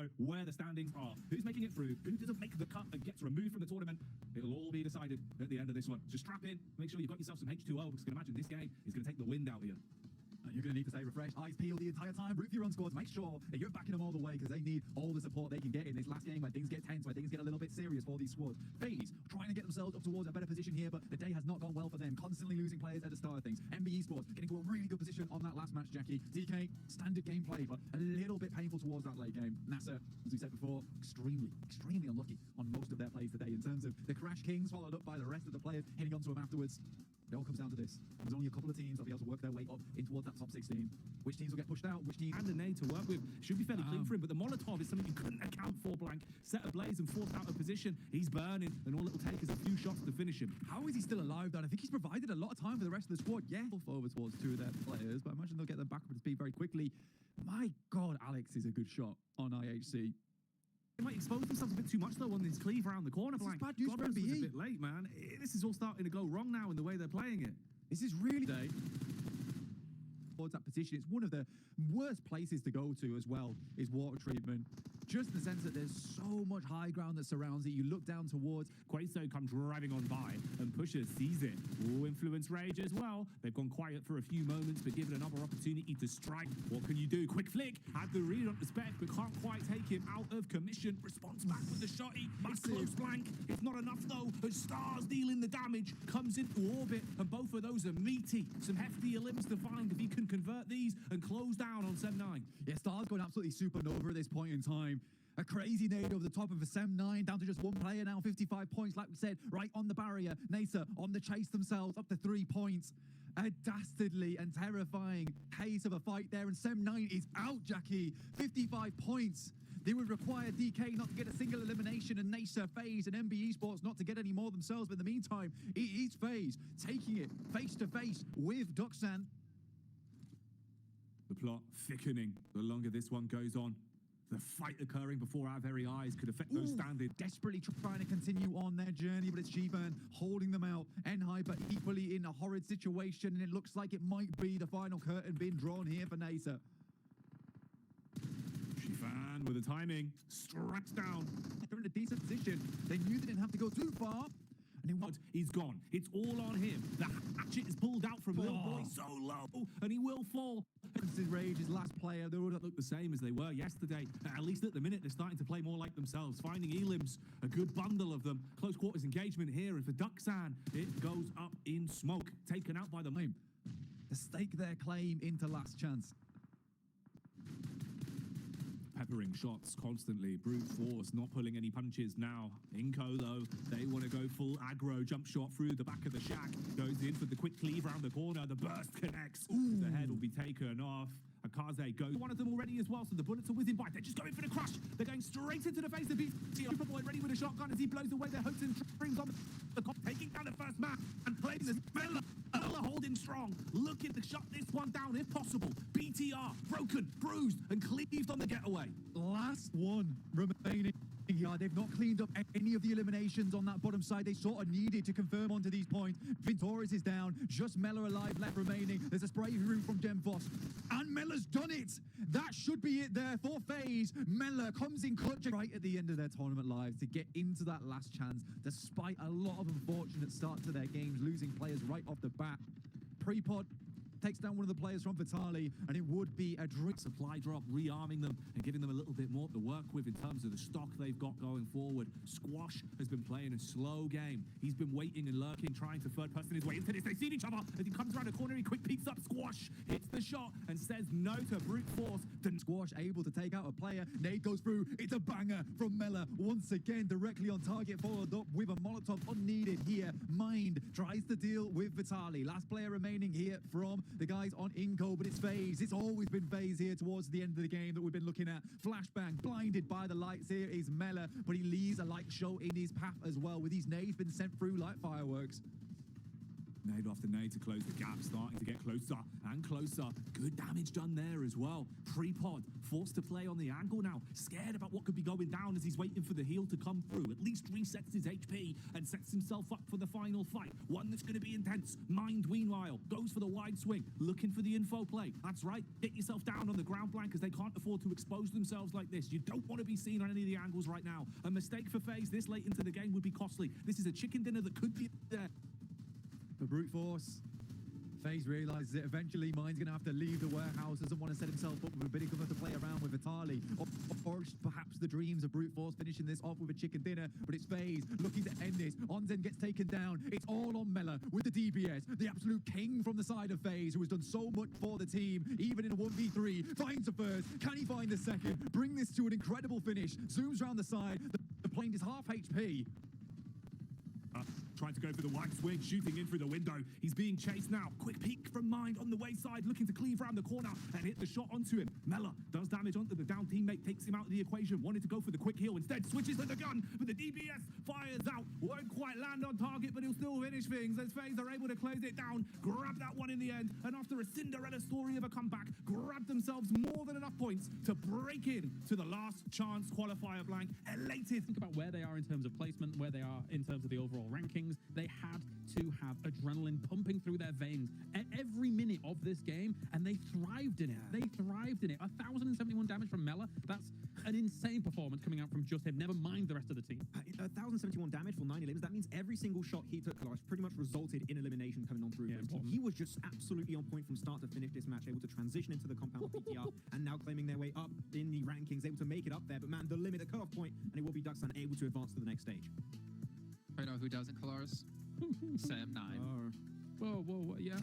know where the standings are, who's making it through, who doesn't make the cut and gets removed from the tournament. It'll all be decided at the end of this one. So strap in, make sure you've got yourself some H2O, because you can imagine this game is going to take the wind out of you. You're going to need to stay refreshed, eyes peeled the entire time, root for your own squad to make sure that you're backing them all the way, because they need all the support they can get in this last game where things get tense, where things get a little bit serious for these squads. FaZe trying to get themselves up towards a better position here, but the day has not gone well for them, constantly losing players at the start of things. MBE Sports getting to a really good position on that last match, Jackie. DK, standard gameplay, but a little bit painful towards that late game. NASA, as we said before, extremely unlucky on most of their plays today in terms of the Crash Kings, followed up by the rest of the players hitting onto them afterwards. It all comes down to this. There's only a couple of teams that'll be able to work their way up in towards that top 16. Which teams will get pushed out? Which teams? And a nade to work with. Should be fairly clean for him, but the Molotov is something you couldn't account for, Blank. Set ablaze and forced out of position. He's burning, and all it'll take is a few shots to finish him. How is he still alive, Dan? I think he's provided a lot of time for the rest of the squad. Yeah, over towards two of their players, but I imagine they'll get them back up to speed very quickly. My God, Alex is a good shot on IHC. They might expose themselves a bit too much, though, on this cleave around the corner, Blank. Bad news for MBE. Was a bit late, man. This is all starting to go wrong now in the way they're playing it. This is really towards that position. It's one of the worst places to go to as well, is water treatment. Just in the sense that there's so much high ground that surrounds it. You look down towards. Quaso comes driving on by, and Pusher sees it. Ooh, Influence Rage as well. They've gone quiet for a few moments, but given another opportunity to strike. What can you do? Quick flick. Had the read on the spec, but can't quite take him out of commission. Response back with the shotty. It's close blank. It's not enough though. As Stars dealing the damage, comes into orbit, and both of those are meaty. Some heftier limbs to find if he can convert these and close down on Sem9. Yeah, Stars going absolutely supernova at this point in time. A crazy nade over the top of a Sem9, down to just one player now, 55 points, like we said, right on the barrier. Nasa on the chase themselves, up to 3 points. A dastardly and terrifying case of a fight there, and Sem9 is out, Jackie. 55 points. They would require DK not to get a single elimination, and Nasa, FaZe, and MBE Sports not to get any more themselves. But in the meantime, it is FaZe taking it face to face with Duxan. The plot thickening the longer this one goes on. The fight occurring before our very eyes could affect those standards. Desperately trying to continue on their journey, but it's G-Burn holding them out. N-Hyper equally in a horrid situation, and it looks like it might be the final curtain being drawn here for Nasa. Shifan with the timing, strikes down. They're in a decent position. They knew they didn't have to go too far. And what? He's gone. It's all on him. The hatchet is pulled out from Little Boy so low, and he will fall. Rage, his last player. They would look the same as they were yesterday. At least at the minute, they're starting to play more like themselves. Finding elims, a good bundle of them. Close quarters engagement here, and for Duxan, it goes up in smoke. Taken out by the meme. To stake their claim into last chance. Peppering shots constantly, brute force, not pulling any punches now. Inco though, they want to go full aggro, jump shot through the back of the shack, goes in for the quick cleave around the corner, the burst connects. The head will be taken off. Akaze goes one of them already as well, so the bullets are whizzing by. They're just going for the crush. They're going straight into the face of BT. Superboy ready with a shotgun as he blows away their hopes and dreams on the cop, taking down the first man and playing this Miller holding strong. Looking to shut this one down if possible. BTR broken, bruised, and cleaved on the getaway. Last one remaining. Yeah, they've not cleaned up any of the eliminations on that bottom side. They sort of needed to confirm onto these points. Vintorius is down, just Mella alive left remaining. There's a spray room from Demphos, and Mella's done it. That should be it there for FaZe. Mella comes in clutch right at the end of their tournament lives to get into that last chance, despite a lot of unfortunate start to their games, losing players right off the bat. Prepod takes down one of the players from Vitali, and it would be a drink supply drop, rearming them and giving them a little bit more to work with in terms of the stock they've got going forward. Squash has been playing a slow game. He's been waiting and lurking, trying to third person his way into this. They've seen each other as he comes around the corner. He quick peeks up. Squash hits the shot and says no to brute force. Then Squash able to take out a player. Nade goes through. It's a banger from Mella once again, directly on target, followed up with a Molotov unneeded here. Mind tries to deal with Vitali. Last player remaining here from the guys on Inco, but it's FaZe. It's always been FaZe here towards the end of the game that we've been looking at. Flashbang, blinded by the lights. Here is Mella, but he leaves a light show in his path as well, with his nades been sent through like fireworks. Nade after nade to close the gap, starting to get closer and closer. Good damage done there as well. Tripod forced to play on the angle now, scared about what could be going down as he's waiting for the heal to come through. At least resets his HP and sets himself up for the final fight. One that's going to be intense. Mind, meanwhile, goes for the wide swing, looking for the info play. That's right, get yourself down on the ground blank, because they can't afford to expose themselves like this. You don't want to be seen on any of the angles right now. A mistake for FaZe this late into the game would be costly. This is a chicken dinner that could be there. For brute force, FaZe realises that eventually Mind's going to have to leave the warehouse, doesn't want to set himself up with a bit of to play around with Vitali, or perhaps the dreams of brute force finishing this off with a chicken dinner, but it's FaZe looking to end this. Onzen gets taken down, it's all on Mela with the DBS, the absolute king from the side of FaZe, who has done so much for the team, even in a 1v3, finds the first, can he find the second, bring this to an incredible finish, zooms around the side, the plane is half HP. Trying to go for the wide swing, shooting in through the window. He's being chased now. Quick peek from Mind on the wayside, looking to cleave around the corner and hit the shot onto him. Mela does damage onto the down teammate, takes him out of the equation. Wanted to go for the quick heal, instead switches to the gun, but the DBS fires out. Won't quite land on target, but he'll still finish things as FaZe are able to close it down, grab that one in the end, and after a Cinderella story of a comeback, grab themselves more than enough points to break in to the last chance qualifier blank. Elated. Think about where they are in terms of placement, where they are in terms of the overall rankings. They had to have adrenaline pumping through their veins at every minute of this game, and they thrived in it. They thrived in it. 1,071 damage from Mela. That's an insane performance coming out from just him, never mind the rest of the team. 1,071 damage for 9 elims. That means every single shot he took pretty much resulted in elimination coming on through. Yeah, he was just absolutely on point from start to finish this match, able to transition into the compound PTR and now claiming their way up in the rankings, able to make it up there. But man, the limit, the cutoff point, and it will be Duckson able to advance to the next stage. I know who doesn't, Colors? Sam 9. Whoa, yeah.